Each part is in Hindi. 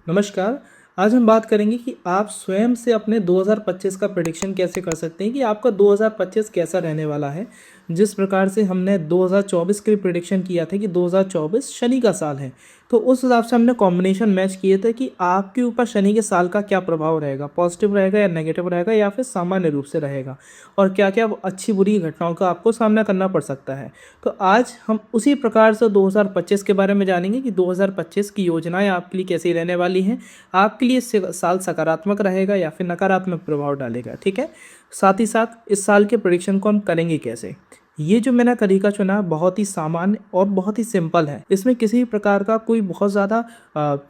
नमस्कार। आज हम बात करेंगे कि आप स्वयं से अपने 2025 का प्रेडिक्शन कैसे कर सकते हैं कि आपका 2025 कैसा रहने वाला है। जिस प्रकार से हमने 2024 के लिए प्रेडिक्शन किया था कि 2024 शनि का साल है, तो उस हिसाब से हमने कॉम्बिनेशन मैच किए थे कि आपके ऊपर शनि के साल का क्या प्रभाव रहेगा, पॉजिटिव रहेगा या नेगेटिव रहेगा या फिर सामान्य रूप से रहेगा, और क्या क्या अच्छी बुरी घटनाओं का आपको सामना करना पड़ सकता है। तो आज हम उसी प्रकार से 2025 के बारे में जानेंगे कि 2025 की योजनाएं आपके लिए कैसी रहने वाली हैं, आपके लिए साल सकारात्मक रहेगा या फिर नकारात्मक प्रभाव डालेगा। ठीक है, साथ ही साथ इस साल के प्रेडिक्शन को हम करेंगे कैसे। ये जो मैंने तरीका चुना बहुत ही सामान्य और बहुत ही सिंपल है। इसमें किसी प्रकार का कोई बहुत ज़्यादा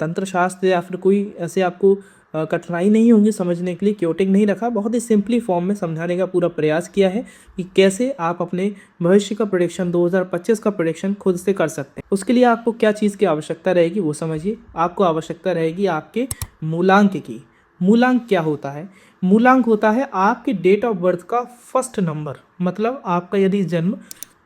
तंत्र शास्त्र या फिर कोई ऐसे आपको कठिनाई नहीं होंगी समझने के लिए, क्योटिंग नहीं रखा, बहुत ही सिंपली फॉर्म में समझाने का पूरा प्रयास किया है कि कैसे आप अपने भविष्य का प्रेडिक्शन 2025 का प्रेडिक्शन खुद से कर सकते हैं। उसके लिए आपको क्या चीज़ की आवश्यकता रहेगी वो समझिए। आपको आवश्यकता रहेगी आपके मूलांक की। मूलांक क्या होता है? मूलांक होता है आपके डेट ऑफ बर्थ का फर्स्ट नंबर। मतलब आपका यदि जन्म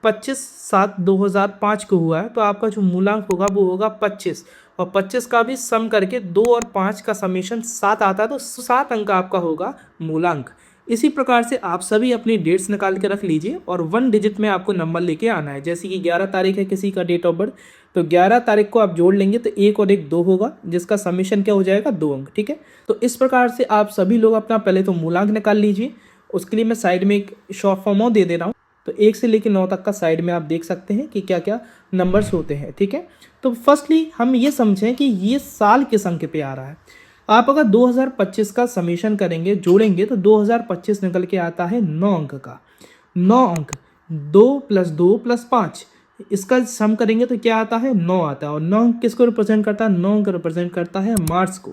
25/7/2005 को हुआ है तो आपका जो मूलांक होगा वो होगा 25, और 25 का भी सम करके 2 और 5 का समेशन 7 आता है, तो 7 अंक आपका होगा मूलांक। इसी प्रकार से आप सभी अपनी डेट्स निकाल के रख लीजिए और 1 डिजिट में आपको नंबर लेके आना है। जैसे कि 11 तारीख है किसी का डेट ऑफ बर्थ, तो 11 तारीख को आप जोड़ लेंगे तो 1 और 1 2 होगा, जिसका समेशन क्या हो जाएगा 2 अंक। ठीक है, तो इस प्रकार से आप सभी लोग अपना पहले तो मूलांक निकाल लीजिए। उसके लिए मैं साइड में एक शॉर्ट फॉर्म और दे दे रहा हूँ, तो 1 से लेकर 9 तक का साइड में आप देख सकते हैं कि क्या क्या नंबर्स होते हैं। ठीक है, तो फर्स्टली हम ये समझें कि ये साल किस अंक पे आ रहा है। आप अगर 2025 का समेशन करेंगे, जोड़ेंगे, तो 2025 निकल के आता है 9 अंक का। 9 अंक, 2 + 2 + 5, इसका सम करेंगे तो क्या आता है 9 आता है। और 9 अंक किसको रिप्रेजेंट करता है? 9 अंक रिप्रेजेंट करता है मार्स को।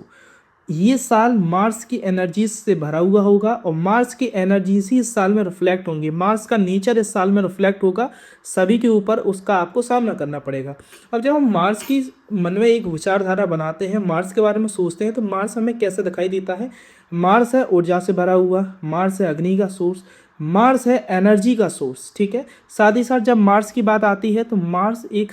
ये साल मार्स की एनर्जी से भरा हुआ होगा और मार्स की एनर्जीज ही इस साल में रिफ्लेक्ट होंगी। मार्स का नेचर इस साल में रिफ्लेक्ट होगा सभी के ऊपर, उसका आपको सामना करना पड़ेगा। अब जब हम मार्स की मन में एक विचारधारा बनाते हैं, मार्स के बारे में सोचते हैं, तो मार्स हमें कैसे दिखाई देता है? मार्स है ऊर्जा से भरा हुआ, मार्स है अग्नि का सोर्स, मार्स है एनर्जी का सोर्स। ठीक है, साथ ही साथ जब मार्स की बात आती है तो मार्स एक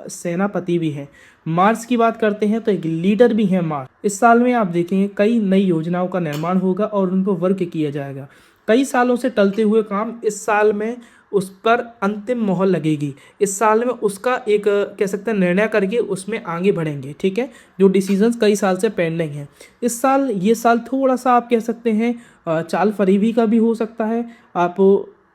सेनापति भी है। मार्स की बात करते हैं तो एक लीडर भी है मार्स। इस साल में आप देखेंगे कई नई योजनाओं का निर्माण होगा और उन पर वर्क किया जाएगा। कई सालों से टलते हुए काम इस साल में उस पर अंतिम मोहर लगेगी। इस साल में उसका एक कह सकते हैं निर्णय करके उसमें आगे बढ़ेंगे। ठीक है, जो डिसीजंस कई साल से पेंडिंग हैं, इस साल ये साल थोड़ा सा आप कह सकते हैं चाल फरेबी का भी हो सकता है। आप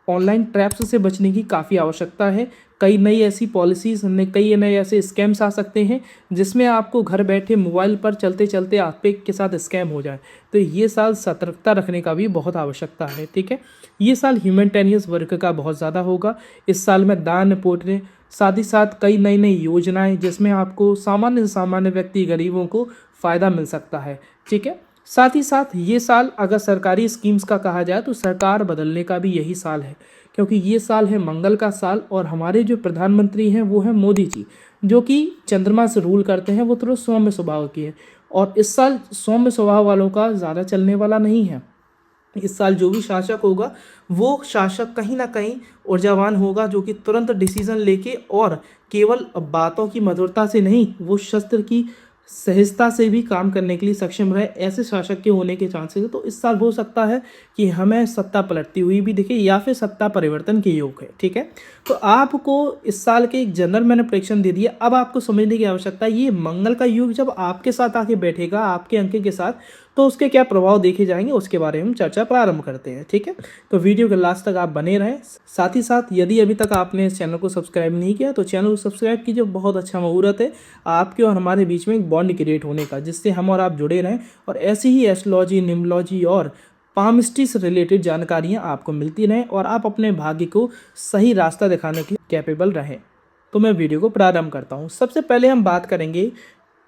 ऑनलाइन ट्रैप्स से बचने की काफ़ी आवश्यकता है। कई नई ऐसी पॉलिसीज, कई नए ऐसे स्कैम्स आ सकते हैं जिसमें आपको घर बैठे मोबाइल पर चलते चलते आप पे के साथ स्कैम हो जाए। तो ये साल सतर्कता रखने का भी बहुत आवश्यकता है। ठीक है, ये साल ह्यूमैनिटेरियन वर्क का बहुत ज़्यादा होगा। इस साल में दान पुण्य, साथ ही साथ कई नई नई योजनाएं जिसमें आपको सामान्य से सामान्य व्यक्ति गरीबों को फ़ायदा मिल सकता है। ठीक है, साथ ही साथ ये साल अगर सरकारी स्कीम्स का कहा जाए तो सरकार बदलने का भी यही साल है, क्योंकि ये साल है मंगल का साल और हमारे जो प्रधानमंत्री हैं वो हैं मोदी जी, जो कि चंद्रमा से रूल करते हैं। वो थोड़ा सौम्य स्वभाव की है और इस साल सौम्य स्वभाव वालों का ज़्यादा चलने वाला नहीं है। इस साल जो भी शासक होगा वो शासक कहीं ना कहीं ऊर्जावान होगा, जो कि तुरंत डिसीजन लेके और केवल बातों की मधुरता से नहीं, वो शस्त्र की सहजता से भी काम करने के लिए सक्षम रहे, ऐसे शासक के होने के चांसेस है। तो इस साल हो सकता है कि हमें सत्ता पलटती हुई भी दिखे या फिर सत्ता परिवर्तन के योग है। ठीक है, तो आपको इस साल के एक जनरल मैंने प्रेडिक्शन दे दिया। अब आपको समझने की आवश्यकता है ये मंगल का युग जब आपके साथ आके बैठेगा, आपके अंक के साथ, तो उसके क्या प्रभाव देखे जाएंगे, उसके बारे में हम चर्चा प्रारंभ करते हैं। ठीक है, तो वीडियो के लास्ट तक आप बने रहें। साथ ही साथ यदि अभी तक आपने इस चैनल को सब्सक्राइब नहीं किया तो चैनल को सब्सक्राइब कीजिए। बहुत अच्छा मुहूर्त है आपके और हमारे बीच में एक बॉन्ड क्रिएट होने का, जिससे हम और आप जुड़े रहें और ऐसी ही एस्ट्रोलॉजी, न्यूमरोलॉजी और पामिस्ट्री से रिलेटेड जानकारियाँ आपको मिलती रहें और आप अपने भाग्य को सही रास्ता दिखाने के लिए कैपेबल रहें। तो मैं वीडियो को प्रारंभ करता हूँ। सबसे पहले हम बात करेंगे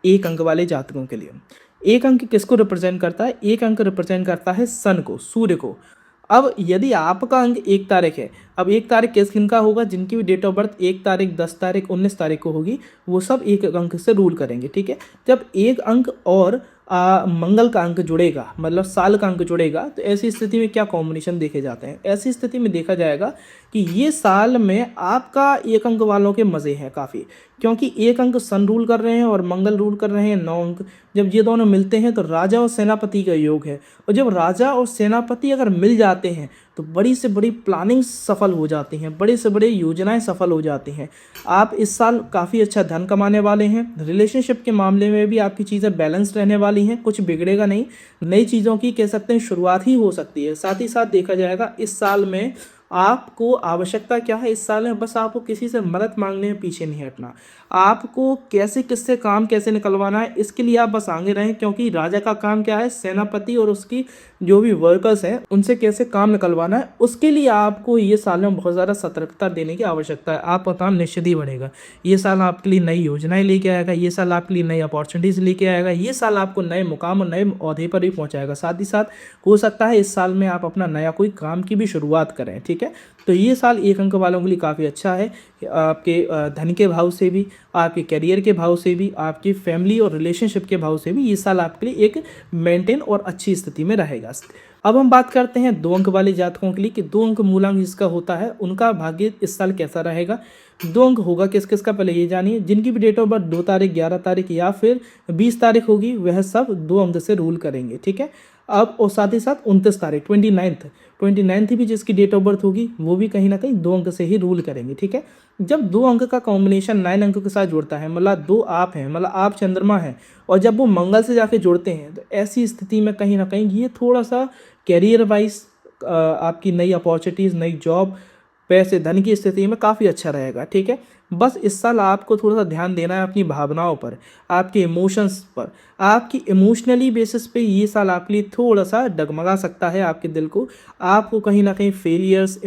एक अंक वाले जातकों के लिए। एक अंक किसको रिप्रेजेंट करता है? एक अंक रिप्रेजेंट करता है सन को, सूर्य को। अब यदि आपका अंक 1 तारीख है, अब 1 तारीख किनका होगा? जिनकी भी डेट ऑफ बर्थ 1 तारीख, 10 तारीख, 19 तारीख को होगी, वो सब एक अंक से रूल करेंगे। ठीक है, जब एक अंक और मंगल का अंक जुड़ेगा, मतलब साल का अंक जुड़ेगा, तो ऐसी स्थिति में क्या कॉम्बिनेशन देखे जाते हैं? ऐसी स्थिति में देखा जाएगा कि ये साल में आपका एक अंक वालों के मज़े हैं काफ़ी, क्योंकि एक अंक सन रूल कर रहे हैं और मंगल रूल कर रहे हैं 9 अंक। जब ये दोनों मिलते हैं तो राजा और सेनापति का योग है, और जब राजा और सेनापति अगर मिल जाते हैं तो बड़ी से बड़ी प्लानिंग सफल हो जाती हैं, बड़े से बड़े योजनाएं सफल हो जाती हैं। आप इस साल काफ़ी अच्छा धन कमाने वाले हैं। रिलेशनशिप के मामले में भी आपकी चीज़ें बैलेंस्ड रहने वाली हैं, कुछ बिगड़ेगा नहीं। नई चीज़ों की कह सकते हैं शुरुआत ही हो सकती है। साथ ही साथ देखा जाएगा इस साल में आपको आवश्यकता क्या है? इस साल में बस आपको किसी से मदद मांगने में पीछे नहीं हटना। आपको कैसे किससे काम कैसे निकलवाना है, इसके लिए आप बस आगे रहें, क्योंकि राजा का काम क्या है? सेनापति और उसकी जो भी वर्कर्स हैं उनसे कैसे काम निकलवाना है, उसके लिए आपको ये साल में बहुत ज़्यादा सतर्कता देने की आवश्यकता है। आपका काम निश्चित ही बढ़ेगा। ये साल आपके लिए नई योजनाएं लेके आएगा, ये साल आपके लिए नई अपॉर्चुनिटीज़ लेके आएगा, ये साल आपको नए मुकाम और नए ओहदे पर भी पहुंचाएगा। साथ ही साथ हो सकता है इस साल में आप अपना नया कोई काम की भी शुरुआत करें। ठीक है, तो ये साल एक अंक वालों के लिए काफ़ी अच्छा है। आपके धन के भाव से भी, आपके करियर के भाव से भी, आपकी फैमिली और रिलेशनशिप के भाव से भी ये साल आपके लिए एक मेंटेन और अच्छी स्थिति में रहेगा। अब हम बात करते हैं 2 अंक वाले जातकों के लिए कि 2 अंक मूलांक जिसका होता है उनका भाग्य इस साल कैसा रहेगा। 2 अंक होगा किस किस का, पहले ये जानिए। जिनकी भी डेट ऑफ बर्थ 2 तारीख, 11 तारीख या फिर 20 तारीख होगी, वह सब 2 अंक से रूल करेंगे। ठीक है, अब और साथ ही साथ 29 तारीख 29 भी जिसकी डेट ऑफ बर्थ होगी वो भी कहीं ना कहीं 2 अंक से ही रूल करेंगे। ठीक है, जब 2 अंक का कॉम्बिनेशन 9 अंकों के साथ जुड़ता है, मतलब 2 आप हैं, मतलब आप चंद्रमा हैं, और जब वो मंगल से जाके जुड़ते हैं तो ऐसी स्थिति में कहीं ना कहीं ये थोड़ा सा कैरियर वाइज आपकी नई अपॉर्चुनिटीज़, नई जॉब, पैसे धन की स्थिति में काफ़ी अच्छा रहेगा। ठीक है, बस इस साल आपको थोड़ा सा ध्यान देना है अपनी भावनाओं पर, आपके इमोशंस पर। आपकी इमोशनली बेसिस पे ये साल आपके लिए थोड़ा सा डगमगा सकता है आपके दिल को। आपको कहीं ना कहीं फेलियर्स,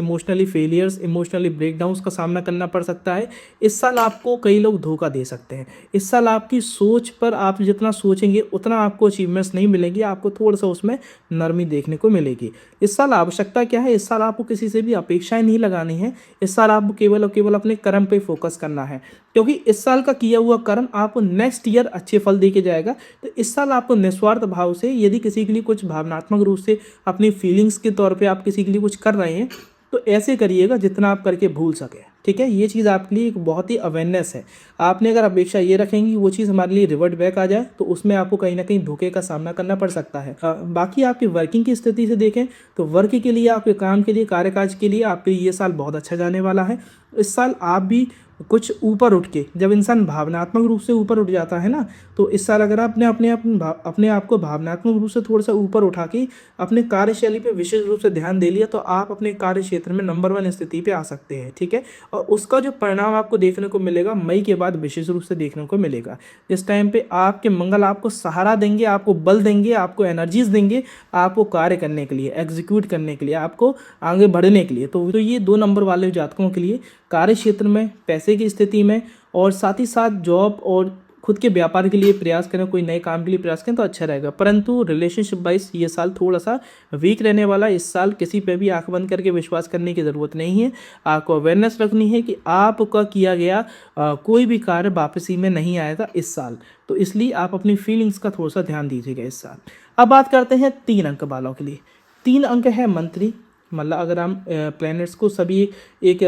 इमोशनली ब्रेकडाउन्स का सामना करना पड़ सकता है। इस साल आपको कई लोग धोखा दे सकते हैं। इस साल आपकी सोच पर आप जितना सोचेंगे उतना आपको अचीवमेंट्स नहीं मिलेंगी, आपको थोड़ा सा उसमें नरमी देखने को मिलेगी। इस साल आवश्यकता क्या है? इस साल आपको किसी से भी अपेक्षाएं नहीं लगानी है। इस साल आपको केवल और केवल अपने कर्म पे फोकस करना है, क्योंकि इस साल का किया हुआ कर्म आपको नेक्स्ट ईयर अच्छे फल देके जाएगा। तो इस साल आपको निस्वार्थ भाव से, यदि किसी के लिए कुछ भावनात्मक रूप से अपनी फीलिंग्स के तौर पे आप किसी के लिए कुछ कर रहे हैं तो ऐसे करिएगा जितना आप करके भूल सके। ठीक है, ये चीज़ आपके लिए एक बहुत ही अवेयरनेस है। आपने अगर अपेक्षा ये रखेंगी वो चीज़ हमारे लिए रिवर्ट बैक आ जाए तो उसमें आपको कहीं ना कहीं धोखे का सामना करना पड़ सकता है। बाकी आपकी वर्किंग की स्थिति से देखें तो वर्क के लिए, आपके काम के लिए, कार्यकाज के लिए आपके लिए ये साल बहुत अच्छा जाने वाला है। इस साल आप भी कुछ ऊपर उठ के, जब इंसान भावनात्मक रूप से ऊपर उठ जाता है ना, तो इस साल अगर आपने अपने आप को भावनात्मक रूप से थोड़ा सा ऊपर उठा के अपने कार्यशैली पे विशेष रूप से ध्यान दे लिया तो आप अपने कार्य क्षेत्र में नंबर 1 स्थिति पे आ सकते हैं। ठीक है, और उसका जो परिणाम आपको देखने को मिलेगा मई के बाद विशेष रूप से देखने को मिलेगा। इस टाइम पे आपके मंगल आपको सहारा देंगे, आपको बल देंगे, आपको एनर्जीज देंगे, आपको कार्य करने के लिए, एग्जीक्यूट करने के लिए, आपको आगे बढ़ने के लिए। तो ये 2 नंबर वाले जातकों के लिए कार्य क्षेत्र में, पैसे की स्थिति में, और साथ ही साथ जॉब और खुद के व्यापार के लिए प्रयास करें, कोई नए काम के लिए प्रयास करें तो अच्छा रहेगा। परंतु रिलेशनशिप वाइज ये साल थोड़ा सा वीक रहने वाला है। इस साल किसी पे भी आंख बंद करके विश्वास करने की ज़रूरत नहीं है। आपको अवेयरनेस रखनी है कि आपका किया गया कोई भी कार्य वापसी में नहीं आएगा इस साल, तो इसलिए आप अपनी फीलिंग्स का थोड़ा सा ध्यान दीजिएगा इस साल। अब बात करते हैं 3 अंक वालों के लिए। 3 अंक है मंत्री, मतलब अगर हम प्लैनेट्स को सभी एक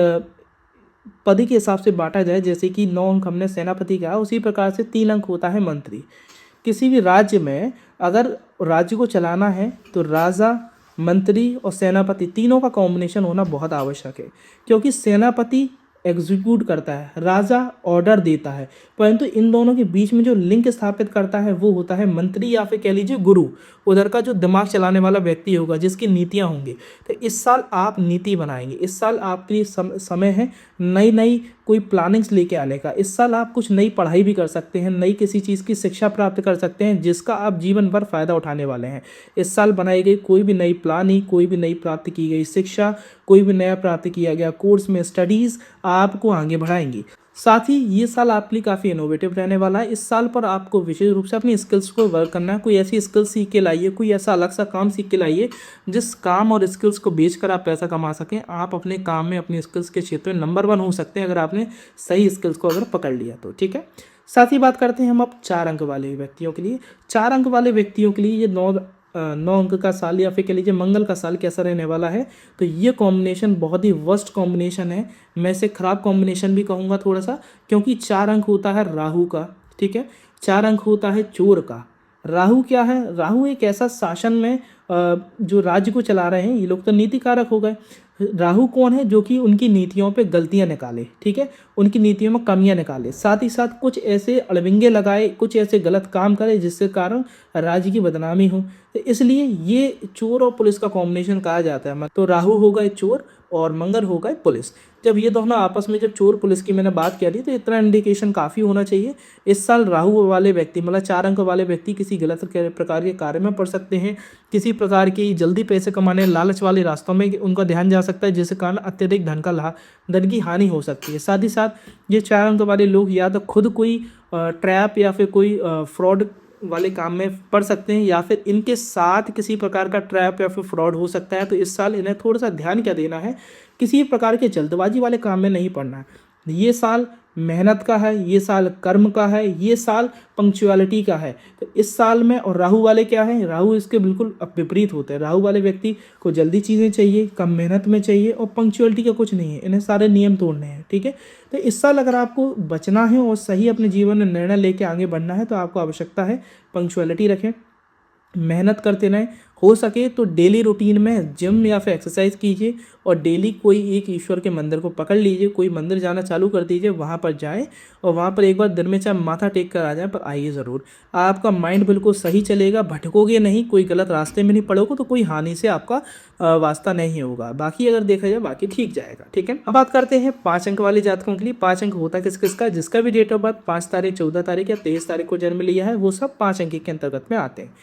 पद के हिसाब से बांटा जाए, जैसे कि 9 अंक हमने सेनापति का, उसी प्रकार से 3 अंक होता है मंत्री। किसी भी राज्य में अगर राज्य को चलाना है तो राजा, मंत्री और सेनापति तीनों का कॉम्बिनेशन होना बहुत आवश्यक है, क्योंकि सेनापति एग्जीक्यूट करता है, राजा ऑर्डर देता है, परंतु इन दोनों के बीच में जो लिंक स्थापित करता है वो होता है मंत्री, या फिर कह लीजिए गुरु, उधर का जो दिमाग चलाने वाला व्यक्ति होगा, जिसकी नीतियाँ होंगी। तो इस साल आप नीति बनाएंगे। इस साल आपके लिए समय है नई कोई प्लानिंग्स लेके आने का। इस साल आप कुछ नई पढ़ाई भी कर सकते हैं, नई किसी चीज़ की शिक्षा प्राप्त कर सकते हैं जिसका आप जीवन भर फायदा उठाने वाले हैं। इस साल बनाई गई कोई भी नई प्लानिंग, कोई भी नई प्राप्त की गई शिक्षा, कोई भी नया प्राप्त किया गया कोर्स में स्टडीज़ आपको आगे बढ़ाएंगी। साथ ही ये साल आपके लिए काफ़ी इनोवेटिव रहने वाला है। इस साल पर आपको विशेष रूप से अपनी स्किल्स को वर्क करना है। कोई ऐसी स्किल्स सीख के लाइए, कोई ऐसा अलग सा काम सीख के लाइए जिस काम और स्किल्स को बेचकर आप पैसा कमा सकें। आप अपने काम में, अपनी स्किल्स के क्षेत्र में नंबर 1 हो सकते हैं अगर आपने सही स्किल्स को अगर पकड़ लिया तो, ठीक है। साथ ही बात करते हैं हम अब 4 अंक वाले व्यक्तियों के लिए। 4 अंक वाले व्यक्तियों के लिए ये 9 अंक का साल या फिर कह लीजिए मंगल का साल कैसा रहने वाला है। तो ये कॉम्बिनेशन बहुत ही वर्स्ट कॉम्बिनेशन है, मैं इसे खराब कॉम्बिनेशन भी कहूँगा थोड़ा सा, क्योंकि 4 अंक होता है राहु का, ठीक है, 4 अंक होता है चोर का। राहु क्या है? राहु एक ऐसा शासन में जो राज्य को चला रहे हैं, ये लोग तो नीति कारक हो गए। राहु कौन है? जो कि उनकी नीतियों पे गलतियां निकाले, ठीक है, उनकी नीतियों में कमियां निकाले, साथ ही साथ कुछ ऐसे अड़बिंगे लगाए, कुछ ऐसे गलत काम करे जिससे कारण राज्य की बदनामी हो। तो इसलिए ये चोर और पुलिस का कॉम्बिनेशन कहा जाता है। तो राहु हो गए चोर और मंगल हो गए पुलिस। जब ये दोनों आपस में, जब चोर पुलिस की मैंने बात कह दी, तो इतना इंडिकेशन काफ़ी होना चाहिए। इस साल राहु वाले व्यक्ति, मतलब 4 अंक वाले व्यक्ति किसी गलत प्रकार के कार्य में पड़ सकते हैं, किसी प्रकार की जल्दी पैसे कमाने, लालच वाले रास्तों में उनका ध्यान जा सकता है, जिसके कारण अत्यधिक धन की हानि हो सकती है। साथ ही साथ ये 4 अंक वाले लोग या तो खुद कोई ट्रैप या फिर कोई फ्रॉड वाले काम में पड़ सकते हैं, या फिर इनके साथ किसी प्रकार का ट्रैप या फिर फ्रॉड हो सकता है। तो इस साल इन्हें थोड़ा सा ध्यान क्या देना है, किसी प्रकार के जल्दबाजी वाले काम में नहीं पड़ना है। ये साल मेहनत का है, ये साल कर्म का है, ये साल पंक्चुअलिटी का है। तो इस साल में, और राहु वाले क्या है? राहु इसके बिल्कुल विपरीत होते हैं। राहु वाले व्यक्ति को जल्दी चीज़ें चाहिए, कम मेहनत में चाहिए, और पंक्चुअलिटी का कुछ नहीं है, इन्हें सारे नियम तोड़ने हैं, ठीक है। तो इस साल अगर आपको बचना है और सही अपने जीवन में निर्णय लेके आगे बढ़ना है, तो आपको आवश्यकता है पंक्चुअलिटी रखें, मेहनत करते रहें। हो सके तो डेली रूटीन में जिम या फिर एक्सरसाइज कीजिए, और डेली कोई एक ईश्वर के मंदिर को पकड़ लीजिए, कोई मंदिर जाना चालू कर दीजिए, वहाँ पर जाएं और वहाँ पर एक बार दिन में चाहे माथा टेक कर आ जाए, पर आइए ज़रूर। आपका माइंड बिल्कुल सही चलेगा, भटकोगे नहीं, कोई गलत रास्ते में नहीं पड़ोगे, तो कोई हानि से आपका वास्ता नहीं होगा। बाकी अगर देखा जाए, बाकी ठीक जाएगा, ठीक है। अब बात करते हैं 5 अंक वाले जातकों के लिए। 5 अंक होता किस किसका? जिसका भी डेट ऑफ बर्थ 5 तारीख, 14 तारीख या 23 तारीख को जन्म लिया है, वो सब 5 अंक के अंतर्गत में आते हैं।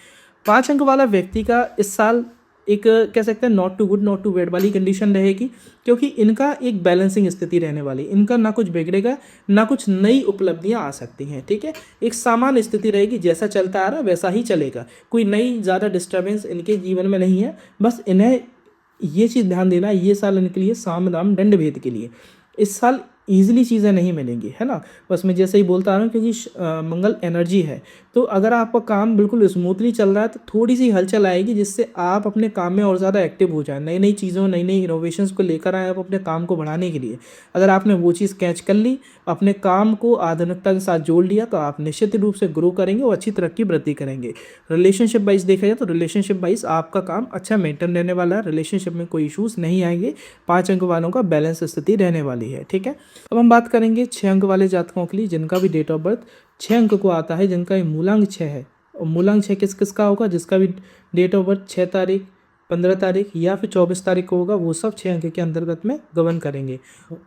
5 अंक वाला व्यक्ति का इस साल एक कह सकते हैं not too good not too bad वाली कंडीशन रहेगी, क्योंकि इनका एक बैलेंसिंग स्थिति रहने वाली। इनका ना कुछ बिगड़ेगा, ना कुछ नई उपलब्धियां आ सकती हैं, ठीक है। एक सामान्य स्थिति रहेगी, जैसा चलता आ रहा वैसा ही चलेगा, कोई नई ज़्यादा डिस्टर्बेंस इनके जीवन में नहीं है। बस इन्हें ये चीज़ ध्यान देना, ये साल इनके लिए साम दाम दंड भेद के लिए। इस साल ईजिली चीज़ें नहीं मिलेंगी, है ना। बस मैं जैसे ही बोलता आ रहा हूँ, क्योंकि मंगल एनर्जी है, तो अगर आपका काम बिल्कुल स्मूथली चल रहा है, तो थोड़ी सी हलचल आएगी, जिससे आप अपने काम में और ज़्यादा एक्टिव हो जाए, नई नई चीज़ों, नई नई इनोवेशंस को लेकर आए आप अपने काम को बढ़ाने के लिए। अगर आपने वो चीज़ कैच कर ली, अपने काम को आधुनिकता के साथ जोड़ लिया, तो आप निश्चित रूप से ग्रो करेंगे और अच्छी तरक्की वृद्धि करेंगे। रिलेशनशिप वाइज देखा जाए, तो रिलेशनशिप वाइज आपका काम अच्छा मेंटेन रहने वाला है, रिलेशनशिप में कोई इशूज़ नहीं आएंगे। 5 अंक वालों का बैलेंस स्थिति रहने वाली है, ठीक है। अब हम बात करेंगे 6 अंक वाले जातकों के लिए, जिनका भी डेट ऑफ बर्थ 6 अंक को आता है, जिनका मूलांक 6 है। और मूलांक 6 किस किस का होगा? जिसका भी डेट ऑफ बर्थ 6 तारीख, 15 तारीख या फिर 24 तारीख को होगा, वो सब 6 अंक के अंतर्गत में गवर्न करेंगे।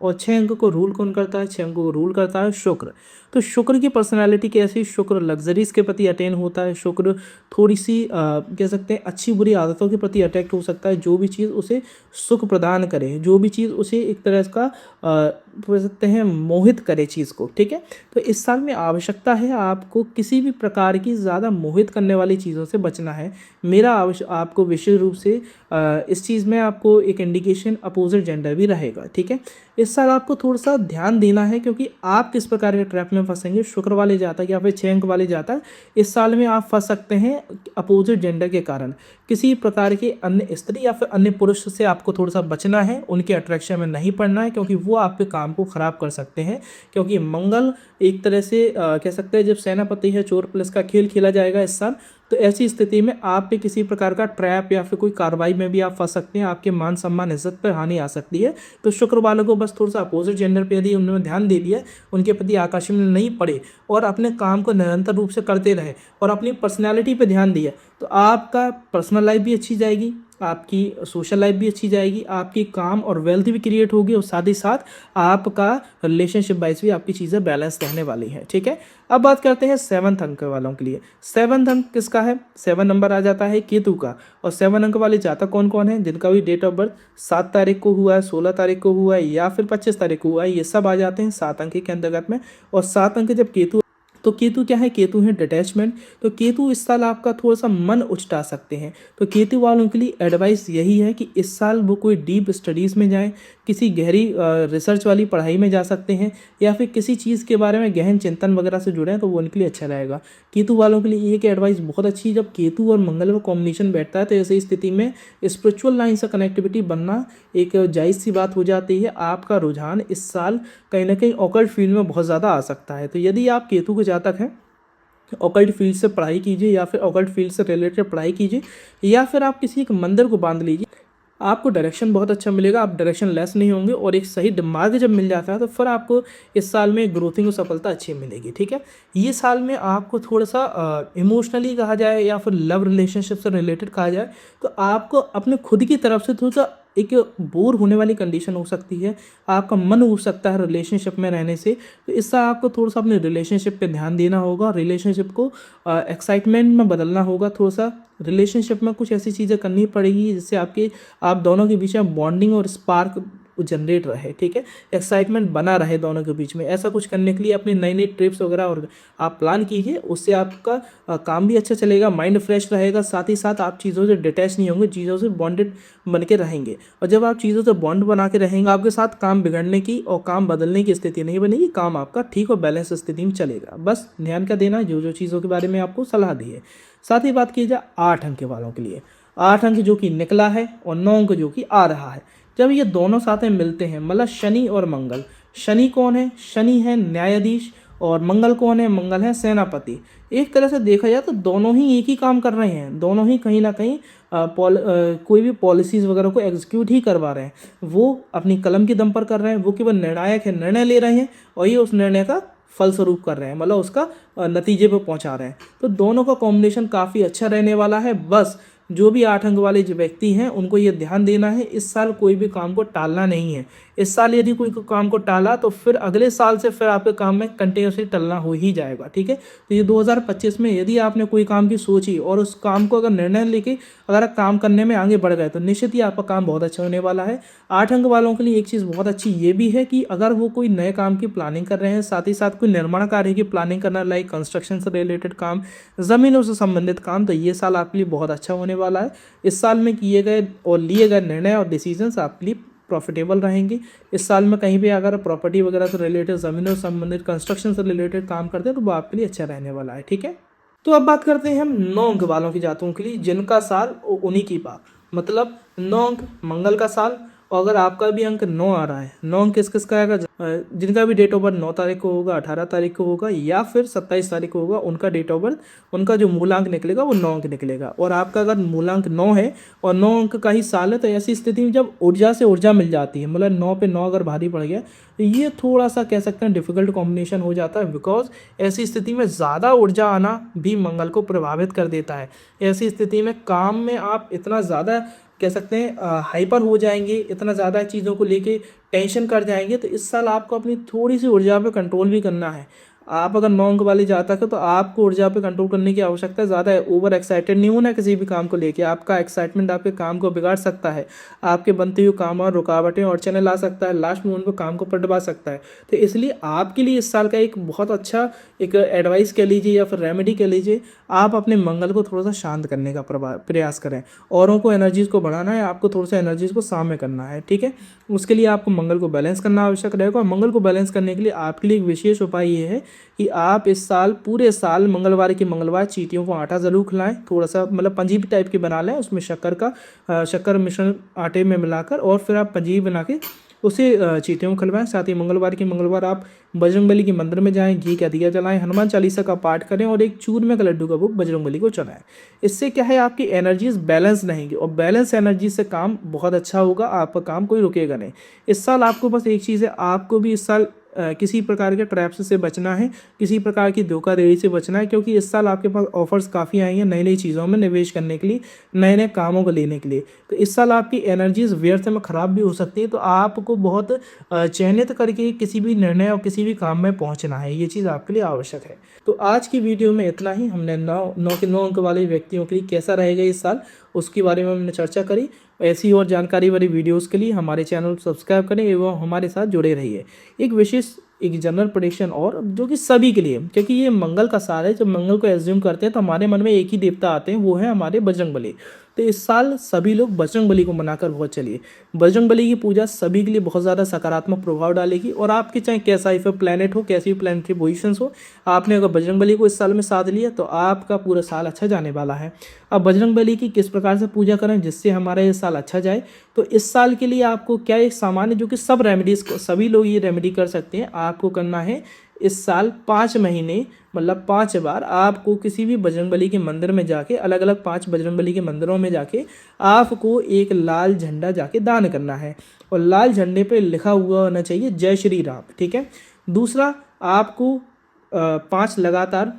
और 6 अंक को रूल कौन करता है? 6 अंक को रूल करता है शुक्र। तो शुक्र की पर्सनालिटी कैसी? शुक्र लग्जरीज के प्रति अटेन होता है। शुक्र थोड़ी सी कह सकते हैं अच्छी बुरी आदतों के प्रति अट्रैक्ट हो सकता है। जो भी चीज़ उसे सुख प्रदान करे, जो भी चीज़ उसे एक तरह का बोल सकते हैं मोहित करे चीज़ को, ठीक है। तो इस साल में आवश्यकता है आपको किसी भी प्रकार की ज़्यादा मोहित करने वाली चीज़ों से बचना है। मेरा आपको विशेष रूप से इस चीज़ में आपको एक इंडिकेशन अपोजिट जेंडर भी रहेगा, ठीक है। इस साल आपको थोड़ा सा ध्यान देना है, क्योंकि आप किस प्रकार के ट्रैप में फंसेंगे। शुक्र वाले जातक या फिर 6 अंक वाले जातक, इस साल में आप फंस सकते हैं अपोजिट जेंडर के कारण। किसी प्रकार के अन्य स्त्री या फिर अन्य पुरुष से आपको थोड़ा सा बचना है, उनके अट्रैक्शन में नहीं पड़ना है, क्योंकि वो आपके काम को ख़राब कर सकते हैं। क्योंकि मंगल एक तरह से कह सकते हैं, जब सेनापति है, चोर पुलिस का खेल खेला जाएगा इस साल, तो ऐसी स्थिति में आप पे किसी प्रकार का ट्रैप या फिर कोई कार्रवाई में भी आप फंस सकते हैं। आपके मान सम्मान इज्जत पर हानि आ सकती है। तो शुक्र वालों को बस थोड़ा सा अपोजिट जेंडर पे यदि उन्होंने ध्यान दे दिया, उनके प्रति आकर्षण में नहीं पड़े और अपने काम को निरंतर रूप से करते रहे और अपनी पर्सनैलिटी पे ध्यान दिया, तो आपका पर्सनल लाइफ भी अच्छी जाएगी, आपकी सोशल लाइफ भी अच्छी जाएगी, आपकी काम और वेल्थ भी क्रिएट होगी, और साथ ही साथ आपका रिलेशनशिप वाइज भी आपकी चीज़ें बैलेंस रहने वाली हैं। ठीक है, अब बात करते हैं 7th अंक वालों के लिए। 7th अंक किसका है? 7 नंबर आ जाता है केतु का। और 7 अंक वाले जातक कौन कौन है? जिनका भी डेट ऑफ बर्थ 7 तारीख को हुआ है, 16 तारीख को हुआ है या फिर 25 तारीख को हुआ है, ये सब आ जाते हैं 7 अंक के अंतर्गत में। और 7 अंक जब केतु, तो केतु क्या है? केतु है डिटैचमेंट। तो केतु इस साल आपका थोड़ा सा मन उचटा सकते हैं। तो केतु वालों के लिए एडवाइस यही है कि इस साल वो कोई डीप स्टडीज़ में जाएं, किसी गहरी रिसर्च वाली पढ़ाई में जा सकते हैं, या फिर किसी चीज़ के बारे में गहन चिंतन वगैरह से जुड़े हैं, तो वो उनके लिए अच्छा रहेगा। केतु वालों के लिए एक एडवाइस बहुत अच्छी है, जब केतु और मंगल का कॉम्बिनेशन बैठता है तो ऐसी स्थिति में स्पिरिचुअल लाइन से कनेक्टिविटी बनना एक जायज़ सी बात हो जाती है। आपका रुझान इस साल कहीं ना कहीं ऑकल्ट फील्ड में बहुत ज़्यादा आ सकता है। तो यदि आप केतु के जातक हैं, ऑकल्ट फील्ड से पढ़ाई कीजिए, या फिर ऑकल्ट फील्ड से रिलेटेड पढ़ाई कीजिए, या फिर आप किसी एक मंदिर को बांध लीजिए। आपको डायरेक्शन बहुत अच्छा मिलेगा, आप डायरेक्शन लेस नहीं होंगे, और एक सही मार्ग जब मिल जाता है तो फिर आपको इस साल में ग्रोथिंग और सफलता अच्छी मिलेगी। ठीक है, ये साल में आपको थोड़ा सा इमोशनली कहा जाए या फिर लव रिलेशनशिप से रिलेटेड कहा जाए, तो आपको अपने खुद की तरफ से थोड़ा सा एक बोर होने वाली कंडीशन हो सकती है, आपका मन उब सकता है रिलेशनशिप में रहने से। तो इससे आपको थोड़ा सा अपने रिलेशनशिप पे ध्यान देना होगा, रिलेशनशिप को एक्साइटमेंट में बदलना होगा। थोड़ा सा रिलेशनशिप में कुछ ऐसी चीज़ें करनी पड़ेगी जिससे आप दोनों के बीच में बॉन्डिंग और स्पार्क जनरेट रहे। ठीक है, एक्साइटमेंट बना रहे दोनों के बीच में। ऐसा कुछ करने के लिए अपनी नई नई ट्रिप्स वगैरह और आप प्लान कीजिए, उससे आपका काम भी अच्छा चलेगा, माइंड फ्रेश रहेगा, साथ ही साथ आप चीज़ों से डिटैच नहीं होंगे, चीज़ों से बॉन्डेड बन के रहेंगे। और जब आप चीज़ों से बॉन्ड बना के रहेंगे, आपके साथ काम बिगड़ने की और काम बदलने की स्थिति नहीं बनेगी, काम आपका ठीक और बैलेंस स्थिति में चलेगा। बस ध्यान का देना जो जो चीज़ों के बारे में आपको सलाह दी है। साथ ही बात की जाए 8 अंक वालों के लिए। 8 अंक जो कि निकला है और 9 अंक जो कि आ रहा है, जब ये दोनों साथ में मिलते हैं, मतलब शनि और मंगल। शनि कौन है? शनि है न्यायाधीश, और मंगल कौन है? मंगल है सेनापति। एक तरह से देखा जाए तो दोनों ही एक ही काम कर रहे हैं, दोनों ही कहीं ना कहीं कोई भी पॉलिसीज़ वगैरह को एग्जीक्यूट ही करवा रहे हैं। वो अपनी कलम के दम पर कर रहे हैं, वो केवल निर्णायक है, निर्णय ले रहे हैं, और ये उस निर्णय का फलस्वरूप कर रहे हैं, मतलब उसका नतीजे पर पहुंचा रहे हैं। तो दोनों का कॉम्बिनेशन काफ़ी अच्छा रहने वाला है। बस जो भी 8 अंक वाले जो व्यक्ति हैं उनको ये ध्यान देना है, इस साल कोई भी काम को टालना नहीं है। इस साल यदि कोई काम को टाला तो फिर अगले साल से फिर आपके काम में कंटिन्यूसली टलना हो ही जाएगा। ठीक है, तो ये 2025 में यदि आपने कोई काम की सोची और उस काम को अगर निर्णय लेके अगर आप काम करने में आगे बढ़ गए, तो निश्चित ही आपका काम बहुत अच्छा होने वाला है। 8 अंक वालों के लिए एक चीज़ बहुत अच्छी ये भी है कि अगर वो कोई नए काम की प्लानिंग कर रहे हैं, साथ ही साथ कोई निर्माण कार्य की प्लानिंग करना, लाइक कंस्ट्रक्शन से रिलेटेड काम, ज़मीनों से संबंधित काम, तो ये साल आपके लिए बहुत अच्छा होने वाला है। इस साल में किए गए और लिए गए निर्णय और डिसीजंस आपके लिए प्रॉफिटेबल रहेंगे। इस साल में कहीं भी अगर प्रॉपर्टी वगैरह से रिलेटेड, ज़मीनों से संबंधित, कंस्ट्रक्शन से रिलेटेड काम करते हैं तो वो आपके लिए अच्छा रहने वाला है। ठीक है, तो अब बात करते हैं हम 9 अंक वालों की जातकों के लिए, जिनका साल उन्हीं की बात, मतलब 9 अंक मंगल का साल। और अगर आपका भी अंक 9 आ रहा है, 9 अंक किस किस का आएगा? जिनका भी डेट ऑफ बर्थ 9 तारीख को होगा, 18 तारीख को होगा, या फिर 27 तारीख को होगा, उनका डेट ऑफ बर्थ, उनका जो मूलांक निकलेगा वो 9 अंक निकलेगा। और आपका अगर मूलांक 9 है और 9 अंक का ही साल है, तो ऐसी स्थिति में जब ऊर्जा से ऊर्जा मिल जाती है, मतलब 9 पे 9 अगर भारी पड़ गया, तो ये थोड़ा सा कह सकते हैं डिफिकल्ट कॉम्बिनेशन हो जाता है। बिकॉज ऐसी स्थिति में ज़्यादा ऊर्जा आना भी मंगल को प्रभावित कर देता है। ऐसी स्थिति में काम में आप इतना ज़्यादा कह सकते हैं हाइपर हो जाएंगे, इतना ज़्यादा चीज़ों को लेके टेंशन कर जाएंगे। तो इस साल आपको अपनी थोड़ी सी ऊर्जा पे कंट्रोल भी करना है। आप अगर 9 अंक वाले जातक है तो आपको ऊर्जा पे कंट्रोल करने की आवश्यकता है। ज़्यादा ओवर एक्साइटेड नहीं होना किसी भी काम को लेके, आपका एक्साइटमेंट आपके काम को बिगाड़ सकता है, आपके बनते हुए काम और रुकावटें और चैनल ला सकता है, लास्ट मोमेंट पर काम को पलटवा सकता है। तो इसलिए आपके लिए इस साल का एक बहुत अच्छा एक एडवाइस कह लीजिए या फिर रेमेडी कह लीजिए, आप अपने मंगल को थोड़ा सा शांत करने का प्रयास करें। औरों को एनर्जीज़ को बढ़ाना है, आपको थोड़ा सा एनर्जीज़ को सामने करना है। ठीक है, उसके लिए आपको मंगल को बैलेंस करना आवश्यक रहेगा। और मंगल को बैलेंस करने के लिए आपके लिए एक विशेष उपाय ये है कि आप इस साल पूरे साल मंगलवार की मंगलवार चींटियों को आटा ज़रूर खिलाएं, थोड़ा सा मतलब पंजीबी टाइप की बना लें, उसमें शक्कर मिश्रण आटे में मिलाकर, और फिर आप पंजीबी बना के उसे चींटियों को खिलवाएं। साथ ही मंगलवार की मंगलवार आप बजरंगबली के मंदिर में जाएं, घी का दिया जलाएं, हनुमान चालीसा का पाठ करें, और एक चूरमे का लड्डू का भोग बजरंगबली को चढ़ाएं। इससे क्या है, आपकी एनर्जीज बैलेंस रहेंगी, और बैलेंस एनर्जी से काम बहुत अच्छा होगा, आपका काम कोई रुकेगा नहीं। इस साल आपको बस एक चीज़ है, आपको भी इस साल किसी प्रकार के ट्रैप्स से बचना है, किसी प्रकार की धोखाधड़ी से बचना है, क्योंकि इस साल आपके पास ऑफर्स काफ़ी आई हैं नई नई चीज़ों में निवेश करने के लिए, नए नए कामों को लेने के लिए। तो इस साल आपकी एनर्जीज व्यर्थ में ख़राब भी हो सकती है, तो आपको बहुत चयनित करके किसी भी निर्णय और किसी भी काम में पहुंचना है, ये चीज़ आपके लिए आवश्यक है। तो आज की वीडियो में इतना ही। हमने 9 अंक वाले व्यक्तियों के लिए कैसा रहेगा इस साल, उसके बारे में हमने चर्चा करी। ऐसी और जानकारी वाली वीडियोस के लिए हमारे चैनल को सब्सक्राइब करें एवं हमारे साथ जुड़े रहिए। एक जनरल प्रेडिक्शन और जो कि सभी के लिए, क्योंकि ये मंगल का साल है, जब मंगल को एज्यूम करते हैं तो हमारे मन में एक ही देवता आते हैं, वो है हमारे बजरंगबली। तो इस साल सभी लोग बजरंगबली को मनाकर बहुत चलिए। बजरंगबली की पूजा सभी के लिए बहुत ज़्यादा सकारात्मक प्रभाव डालेगी, और आपके चाहे कैसा ही प्लैनेट हो, कैसी भी प्लैनेटरी पोजीशंस हो, आपने अगर बजरंगबली को इस साल में साथ लिया तो आपका पूरा साल अच्छा जाने वाला है। अब बजरंगबली की किस प्रकार से पूजा करें जिससे हमारा ये साल अच्छा जाए, तो इस साल के लिए आपको क्या एक सामान्य, जो कि सब रेमेडीज को सभी लोग ये रेमेडी कर सकते हैं, आपको करना है इस साल 5 महीने मतलब 5 बार आपको किसी भी बजरंगबली के मंदिर में जाके, अलग अलग 5 बजरंगबली के मंदिरों में जाके आपको एक लाल झंडा जाके दान करना है, और लाल झंडे पे लिखा हुआ होना चाहिए जय श्री राम। ठीक है। दूसरा, आपको 5 लगातार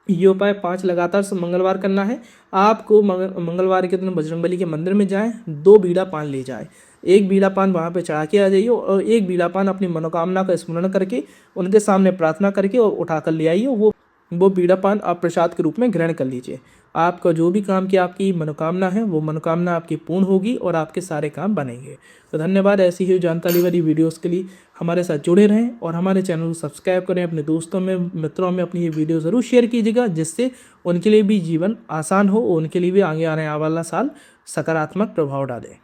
ये उपाय 5 लगातार मंगलवार करना है। आपको मंगलवार के दिन बजरंगबली के मंदिर में जाएं, 2 बीड़ा पान ले जाएं, एक बीड़ा पान वहाँ पे चढ़ा के आ जाइए, और एक बीड़ा पान अपनी मनोकामना का स्मरण करके उनके सामने प्रार्थना करके और उठा कर ले आइए। वो बीड़ा पान आप प्रसाद के रूप में ग्रहण कर लीजिए। आपका जो भी काम की आपकी मनोकामना है, वो मनोकामना आपकी पूर्ण होगी और आपके सारे काम बनेंगे। तो धन्यवाद। ऐसी ही जानकारी वाली वीडियोस के लिए हमारे साथ जुड़े रहें और हमारे चैनल को सब्सक्राइब करें। अपने दोस्तों में, मित्रों में अपनी ये वीडियो ज़रूर शेयर कीजिएगा, जिससे उनके लिए भी जीवन आसान हो, उनके लिए भी आगे आने वाला साल सकारात्मक प्रभाव डाले।